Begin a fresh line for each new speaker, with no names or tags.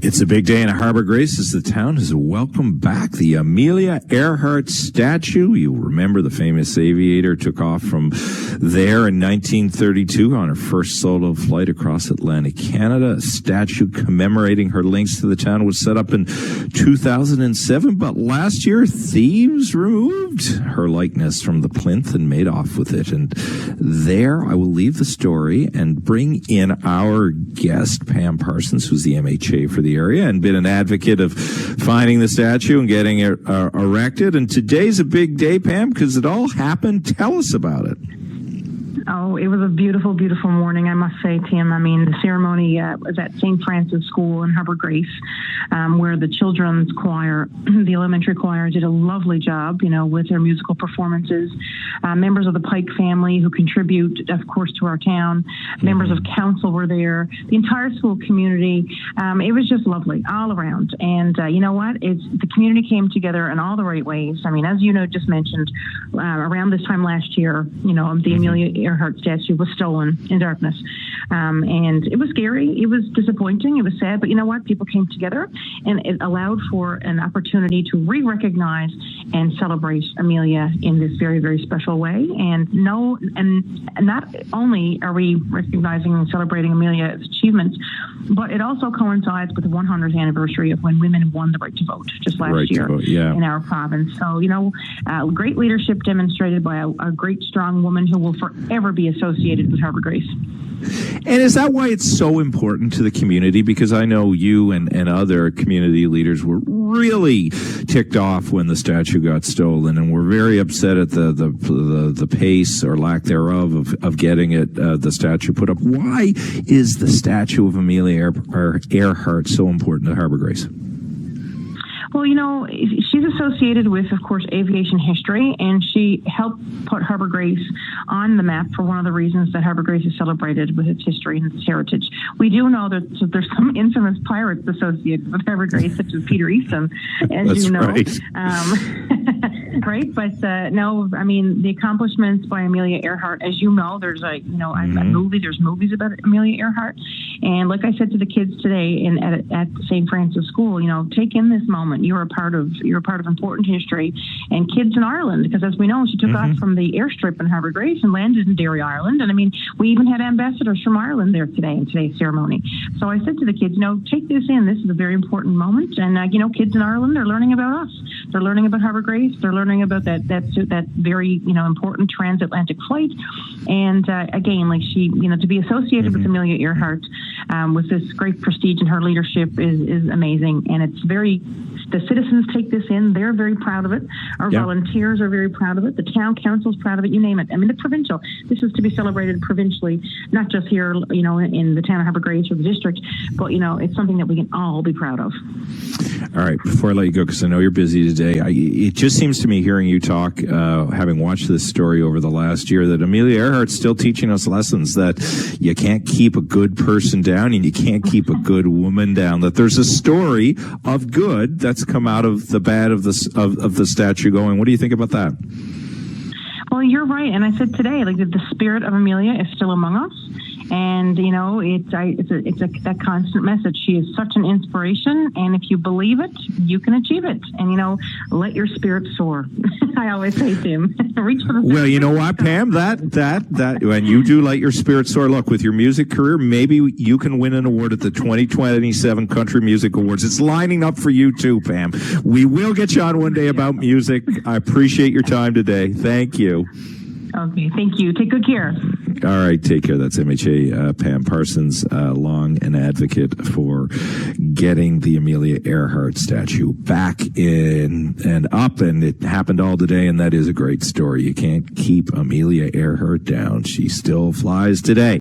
It's a big day in Harbor Grace as the town has welcomed back the Amelia Earhart statue. You remember the famous aviator took off from there in 1932 on her first solo flight across Atlantic Canada. A statue commemorating her links to the town was set up in 2007, but last year thieves removed her likeness from the plinth and made off with it. And there I will leave the story and bring in our guest, Pam Parsons, who's the MHA for the area and been an advocate of finding the statue and getting it erected. And today's a big day, Pam, because it all happened. Tell us about it.
Oh, it was a beautiful, beautiful morning, I must say, Tim. I mean, the ceremony was at St. Francis School in Harbor Grace, where the children's choir, the elementary choir, did a lovely job, with their musical performances. Members of the Pike family who contribute, of course, to our town. Members of council were there. The entire school community. It was just lovely all around. And you know what? The community came together in all the right ways. I mean, as just mentioned, around this time last year, the Amelia Earhart statue was stolen in darkness. And it was scary. It was disappointing. It was sad. But you know what? People came together, and it allowed for an opportunity to re-recognize and celebrate Amelia in this very, very special way. And not only are we recognizing and celebrating Amelia's achievements, but it also coincides with the 100th anniversary of when women won the right to vote just last year in our province. So, great leadership demonstrated by a great, strong woman who will forever be associated with Harbor Grace.
And is that why it's so important to the community? Because I know you and other community leaders were really ticked off when the statue got stolen, and were very upset at the pace or lack thereof of getting the statue put up. Why is the statue of Amelia Earhart so important to Harbor Grace?
Well, she's associated with, of course, aviation history, and she helped put Harbor Grace on the map for one of the reasons that Harbor Grace is celebrated with its history and its heritage. We do know that there's some infamous pirates associated with Harbor Grace, such as Peter Easton, as
That's
you know.
Right.
Right, but no, I mean, the accomplishments by Amelia Earhart, as you know, there's there's movies about Amelia Earhart, and like I said to the kids today at St. Francis School, take in this moment. You're a part of important history, and kids in Ireland, because as we know, she took off from the airstrip in Harbor Grace and landed in Derry, Ireland, and I mean, we even had ambassadors from Ireland there today in today's ceremony. So I said to the kids, take this in. This is a very important moment, and kids in Ireland are learning about us. They're learning about Harbor Grace. They're learning about that very important transatlantic flight, and again, like she, to be associated with Amelia Earhart with this great prestige in her leadership is amazing, and it's very. The citizens take this in. They're very proud of it. Our volunteers are very proud of it. The town council is proud of it. You name it. I mean, the provincial. This is to be celebrated provincially, not just here, in the town of Harbor Grace or the district, but, it's something that we can all be proud of.
All right. Before I let you go, because I know you're busy today, it just seems to me, hearing you talk, having watched this story over the last year, that Amelia Earhart's still teaching us lessons that you can't keep a good person down and you can't keep a good woman down, that there's a story of good that's come out of the bad of the statue going. What do you think about that?
Well, you're right, and I said today, the spirit of Amelia is still among us, and it's that constant message. She is such an inspiration, and if you believe it, you can achieve it. And let your spirit soar. I always say to him, reach for the.
Well, you know what, Pam, that when you do let your spirit soar, look, with your music career, maybe you can win an award at the 2027 Country Music Awards. It's lining up for you too, Pam. We will get you on one day about music. I appreciate your time today. Thank you.
Okay, thank you. Take good care.
All right, take care. That's MHA Pam Parsons, long an advocate for getting the Amelia Earhart statue back in and up, and it happened all today, and that is a great story. You can't keep Amelia Earhart down. She still flies today.